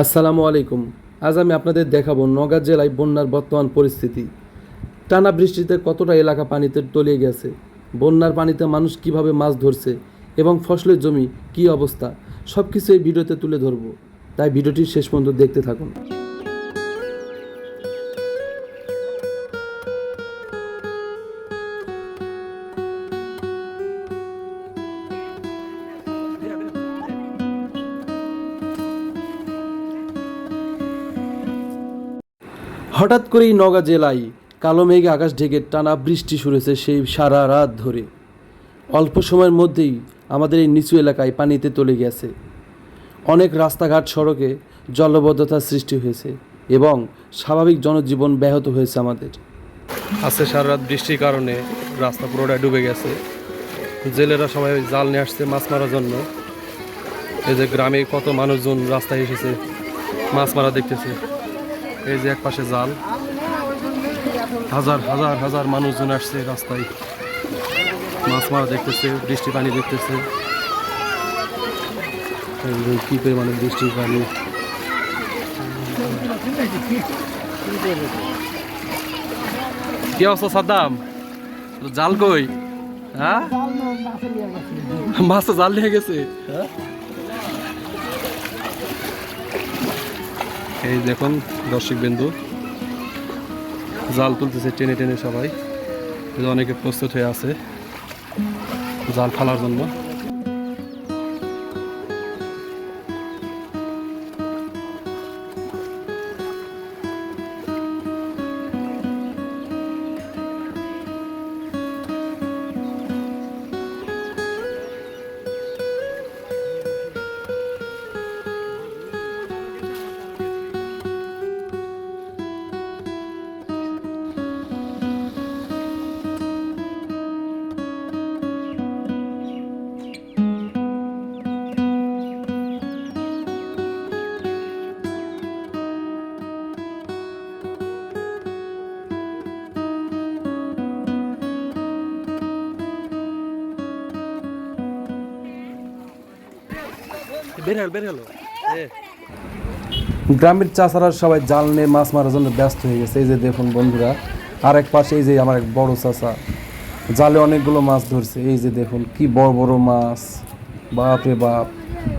আসসালামু আলাইকুম। আজ আমি আপনাদের দেখাবো নওগাঁ জেলায় বন্যার বর্তমান পরিস্থিতি। টানা বৃষ্টিতে কতটা এলাকা পানিতে তলিয়ে গেছে, বন্যার পানিতে মানুষ কিভাবে মাছ ধরছে এবং ফসলের জমি কী অবস্থা, সব কিছু এই ভিডিওতে তুলে ধরবো। তাই ভিডিওটি শেষ পর্যন্ত দেখতে থাকুন। হঠাৎ করেই নওগাঁ জেলায় কালো মেঘে আকাশ ঢেকে টানা বৃষ্টি শুরু হয়েছে সেই সারা রাত ধরে। অল্প সময়ের মধ্যেই আমাদের এই নিচু এলাকায় পানিতে তলে গেছে। অনেক রাস্তাঘাট সড়কে জলবদ্ধতার সৃষ্টি হয়েছে এবং স্বাভাবিক জনজীবন ব্যাহত হয়েছে আমাদের। আজকে সারা রাত বৃষ্টির কারণে রাস্তা পুরোটা ডুবে গেছে। জেলেরা সবাই জাল নিয়ে আসছে মাছ মারার জন্য। এই যে গ্রামে কত মানুষজন রাস্তায় এসেছে মাছ মারা দেখতেছে। এই যে এক পাশে জাল, হাজার হাজার হাজার মানুষজন আসছে রাস্তায় মাছ মারা দেখতেছে, বৃষ্টি পানি দেখতেছে। কি পরিমাণে বৃষ্টির পানি! কি অবস্থা সাদ্দাম? জাল কই? হ্যাঁ, মাছ তো জাল নিয়ে গেছে। এই দেখুন দর্শক বিন্দু জাল তুলতেছে টেনে টেনে সবাই। অনেকে প্রস্তুত হয়ে আছে জাল ফেলার জন্য। গ্রামের চাষারা সবাই জাল নিয়ে মাছ মারার জন্য ব্যস্ত হয়ে গেছে। এই যে দেখুন বন্ধুরা, আর এক পাশে এই যে আমার এক বড় চাষা জালে অনেকগুলো মাছ ধরছে। এই যে দেখুন কি বড় বড় মাছ, বাপ রে বাপ।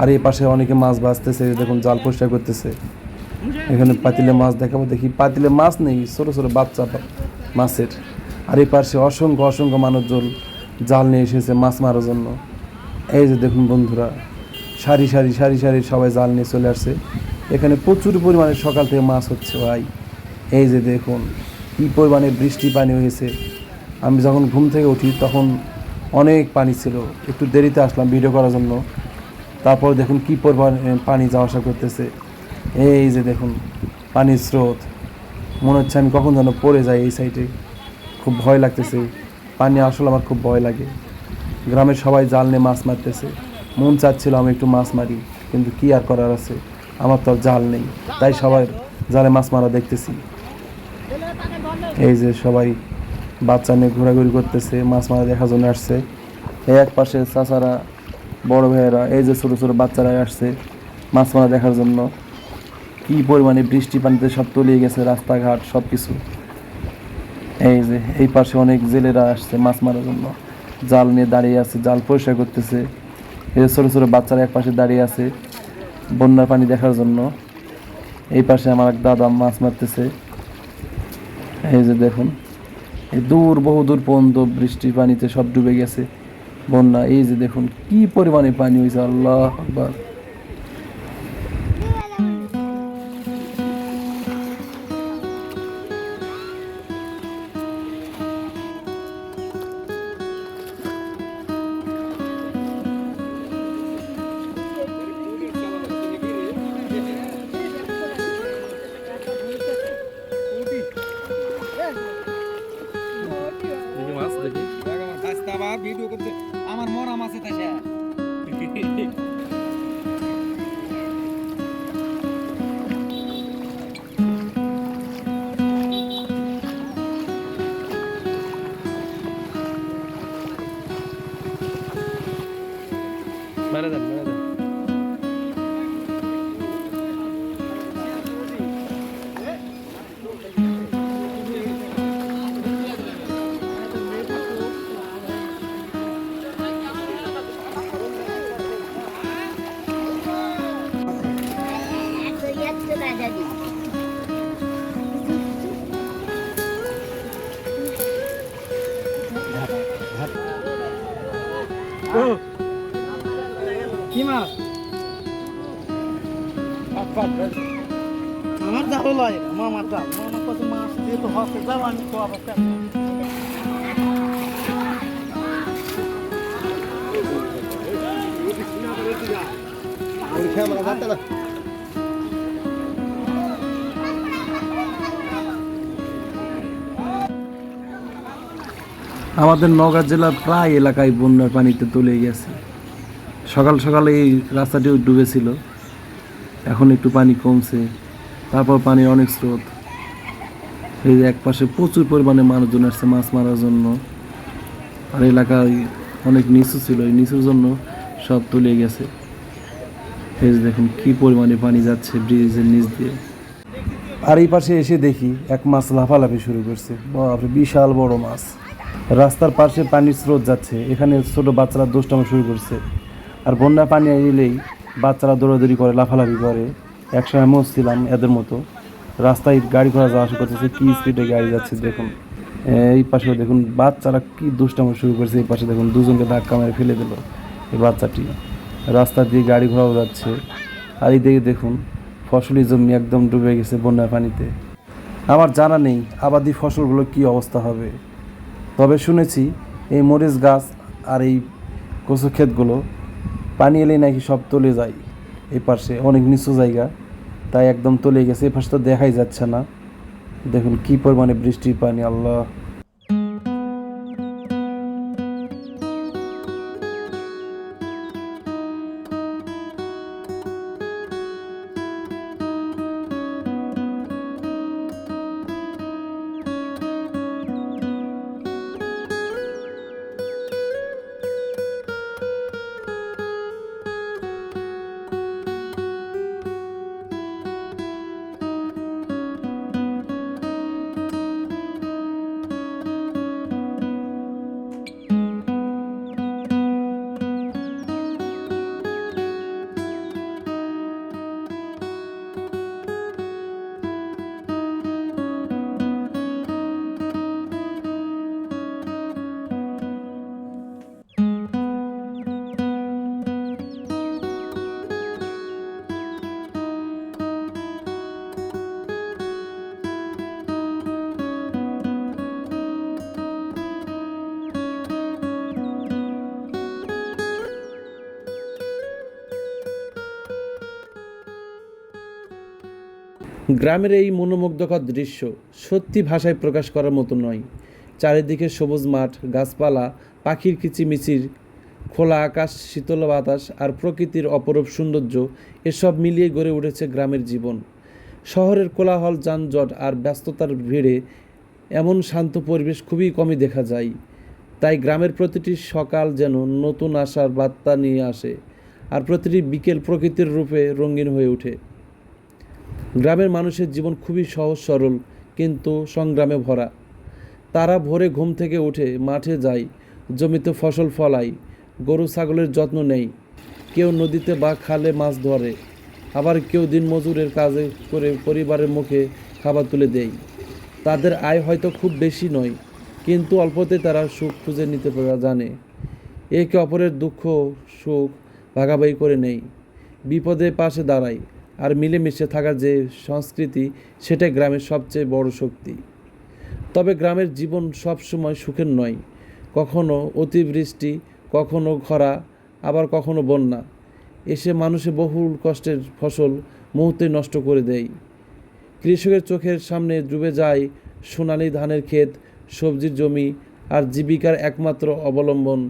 আর এই পাশে অনেকে মাছ ভাজতেছে, দেখুন জাল পরিষ্কার করতেছে। এখানে পাতিলে মাছ দেখাবো, দেখি পাতিলে মাছ নেই, ছোটো ছোটো বাচ্চা মাছের। আর এই পাশে অসংখ্য অসংখ্য মানুষজন জাল নিয়ে এসেছে মাছ মারার জন্য। এই যে দেখুন বন্ধুরা, সারি সারি সারি সারি সবাই জাল নিয়ে চলে আসছে। এখানে প্রচুর পরিমাণে সকাল থেকে মাছ হচ্ছে ভাই। এই যে দেখুন কী পরিমাণে বৃষ্টি পানি হয়েছে। আমি যখন ঘুম থেকে উঠি তখন অনেক পানি ছিল, একটু দেরিতে আসলাম ভিডিও করার জন্য। তারপর দেখুন কী পরিমাণে পানি যাওয়া আসা করতেছে। এই যে দেখুন পানির স্রোত, মনে হচ্ছে আমি কখন যেন পড়ে যাই। এই সাইডে খুব ভয় লাগতেছে, পানি আসলে আমার খুব ভয় লাগে। গ্রামের সবাই জাল নিয়ে মাছ মারতেছে। মন চাচ্ছিল আমি একটু মাছ মারি, কিন্তু কি আর করার আছে, আমার তো আর জাল নেই। তাই সবাই জালে মাছ মারা দেখতেছি। এই যে সবাই বাচ্চা নিয়ে ঘোরাঘুরি করতেছে, মাছ মারা দেখার জন্য আসছে। এই এক পাশে চাচারা, বড় ভাইয়েরা, এই যে ছোটো ছোটো বাচ্চারা আসছে মাছ মারা দেখার জন্য। কি পরিমাণে বৃষ্টি পানিতে সব তলিয়ে গেছে রাস্তাঘাট সব কিছু। এই যে এই পাশে অনেক জেলেরা আসছে মাছ মারার জন্য, জাল নিয়ে দাঁড়িয়ে আছে, জাল পরিষ্কার করতেছে। এই যে ছোটো ছোটো বাচ্চারা এক পাশে দাঁড়িয়ে আছে বন্যার পানি দেখার জন্য। এই পাশে আমার এক দাদা মাছ মারতেছে। এই যে দেখুন এই দূর বহু দূর পর্যন্ত বৃষ্টির পানিতে সব ডুবে গেছে বন্যা। এই যে দেখুন কি পরিমাণে পানি হয়েছে, আল্লাহ আকবার। ভিডিও করতে আমার মরা মাছে তাই আমার যাবো লয় মামার যাও মামার কত মাছ যেহেতু হকে যাও আমি তো অবস্থা আমাদের নওগাঁ জেলার প্রায় এলাকায় বন্যার পানিতে তলিয়ে গেছে। সকাল সকালে এই রাস্তাটিও ডুবেছিল, এখন একটু পানি কমছে, তারপর পানির অনেক স্রোত। এই যে একপাশে প্রচুর পরিমাণে মানুষজন আসছে মাছ মারার জন্য, আর এলাকায় অনেক নিচু ছিল, এই নিচুর জন্য সব তলিয়ে গেছে। এই যে দেখুন কি পরিমাণে পানি যাচ্ছে ব্রিজের নিচ দিয়ে। আর এই পাশে এসে দেখি এক মাছ লাফালাফি শুরু করছে, বাপরে বিশাল বড় মাছ। রাস্তার পাশে পানির স্রোত যাচ্ছে, এখানে ছোট বাচ্চারা দুষ্টামি শুরু করছে। আর বন্যা পানি এলেই বাচ্চারা দৌড়াদৌড়ি করে, লাফালাফি করে। একসময় আমিও ছিলাম এদের মতো। রাস্তায় গাড়ি ঘোড়া যাওয়া আসা করতেছে, কি স্পিডে গাড়ি যাচ্ছে দেখুন। এই পাশে দেখুন বাচ্চারা কি দুষ্টামি শুরু করছে। এই পাশে দেখুন দুজনকে ধাক্কা মেরে ফেলে দিল এই বাচ্চাটি। রাস্তা দিয়ে গাড়ি ঘোড়াও যাচ্ছে। আর এই দিকে দেখুন ফসলি জমি একদম ডুবে গেছে বন্যার পানিতে। আমার জানা নেই আবাদি ফসলগুলো কি অবস্থা হবে, তবে শুনেছি এই মরিচ গাছ আর এই কচু ক্ষেতগুলো পানি এলেই নাকি সব তলে যায়। এই পাশে অনেক নিচু জায়গা, তাই একদম তলে গেছে। এই পাশে তো দেখাই যাচ্ছে না, দেখুন কি পরিমাণে বৃষ্টির পানি, আল্লাহ। গ্রামের এই মনোমুগ্ধকর দৃশ্য সত্যি ভাষায় প্রকাশ করার মতো নয়। চারিদিকে সবুজ মাঠ, গাছপালা, পাখির কিচিমিচির, খোলা আকাশ, শীতল বাতাস আর প্রকৃতির অপরূপ সৌন্দর্য, এসব মিলিয়ে গড়ে উঠেছে গ্রামের জীবন। শহরের কোলাহল, যানজট আর ব্যস্ততার ভিড়ে এমন শান্ত পরিবেশ খুবই কমই দেখা যায়। তাই গ্রামের প্রতিটি সকাল যেন নতুন আশার বার্তা নিয়ে আসে, আর প্রতিটি বিকেল প্রকৃতির রূপে রঙিন হয়ে ওঠে। গ্রামের মানুষের জীবন খুবই সহজ সরল, কিন্তু সংগ্রামে ভরা। তারা ভোরে ঘুম থেকে উঠে মাঠে যায়, জমিতে ফসল ফলায়, গরু ছাগলের যত্ন নেয়। কেউ নদীতে বা খালে মাছ ধরে, আবার কেউ দিনমজুরের কাজে করে পরিবারের মুখে খাবার তুলে দেয়। তাদের আয় হয়তো খুব বেশি নয়, কিন্তু অল্পতে তারা সুখ খুঁজে নিতে জানে। একে অপরের দুঃখ সুখ ভাগাভাগি করে নেয়, বিপদে পাশে দাঁড়ায়। আর মিলেমিশে থাকার যে সংস্কৃতি, সেটাই গ্রামের সবচেয়ে বড় শক্তি। তবে গ্রামের জীবন সবসময় সুখের নয়। কখনো অতিবৃষ্টি, কখনো খরা, আবার কখনো বন্যা এসে মানুষের বহুল কষ্টের ফসল মুহূর্তে নষ্ট করে দেয়। কৃষকের চোখের সামনে ডুবে যায় সোনালি ধানের ক্ষেত, সবজির জমি আর জীবিকার একমাত্র অবলম্বন।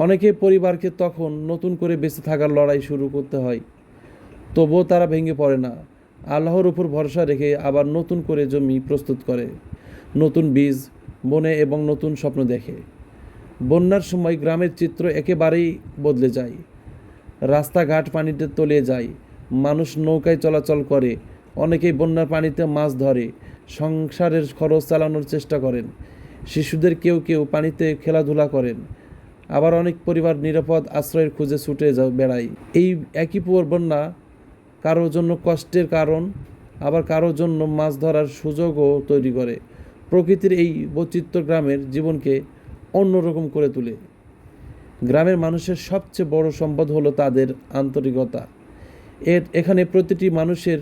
অনেকে পরিবারকে তখন নতুন করে বেঁচে থাকার লড়াই শুরু করতে হয়। তবুও তারা ভেঙে পড়ে না, আল্লাহর উপর ভরসা রেখে আবার নতুন করে জমি প্রস্তুত করে, নতুন বীজ বনে এবং নতুন স্বপ্ন দেখে। বন্যার সময় গ্রামের চিত্র একেবারেই বদলে যায়। রাস্তাঘাট পানিতে তলিয়ে যায়, মানুষ নৌকায় চলাচল করে, অনেকেই বন্যার পানিতে মাছ ধরে, সংসারের খরচ চালানোর চেষ্টা করেন। শিশুদের কেউ কেউ পানিতে খেলাধুলা করেন, আবার অনেক পরিবার নিরাপদ আশ্রয়ের খুঁজে ছুটে বেড়ায়। এই একই বন্যা কারোর জন্য কষ্টের কারণ, আবার কারোর জন্য মাছ ধরার সুযোগও তৈরি করে। প্রকৃতির এই বৈচিত্র্য গ্রামের জীবনকে অন্যরকম করে তোলে। গ্রামের মানুষের সবচেয়ে বড় সম্পদ হলো তাদের আন্তরিকতা। এখানে প্রতিটি মানুষের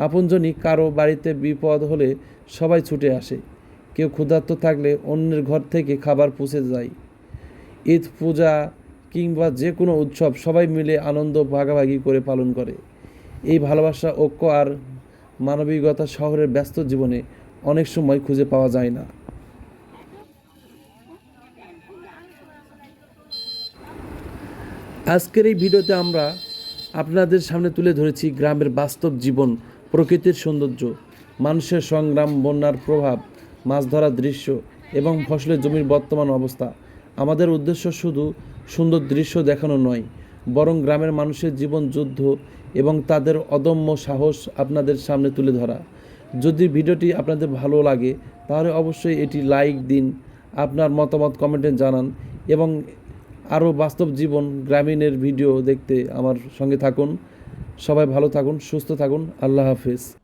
আপনজনই কারো বাড়িতে বিপদ হলে সবাই ছুটে আসে। কেউ ক্ষুধার্ত থাকলে অন্যের ঘর থেকে খাবার পৌঁছে যায়। ঈদ, পূজা কিংবা যে কোনো উৎসব সবাই মিলে আনন্দ ভাগাভাগি করে পালন করে। এই ভালোবাসা, ঐক্য আর মানবিকতা শহরের ব্যস্ত জীবনে অনেক সময় খুঁজে পাওয়া যায় না। আজকের এই ভিডিওতে আমরা আপনাদের সামনে তুলে ধরেছি গ্রামের বাস্তব জীবন, প্রকৃতির সৌন্দর্য, মানুষের সংগ্রাম, বন্যার প্রভাব, মাছ ধরার দৃশ্য এবং ফসলের জমির বর্তমান অবস্থা। আমাদের উদ্দেশ্য শুধু সুন্দর দৃশ্য দেখানো নয়, বরং গ্রামের মানুষের জীবন, যুদ্ধ এবং তাদের অদম্য সাহস আপনাদের সামনে তুলে ধরা। যদি ভিডিওটি আপনাদের ভালো লাগে তাহলে অবশ্যই এটি লাইক দিন, আপনার মতামত কমেন্টে জানান এবং আরও বাস্তব জীবন গ্রামীণের ভিডিও দেখতে আমার সঙ্গে থাকুন। সবাই ভালো থাকুন, সুস্থ থাকুন। আল্লাহ হাফেজ।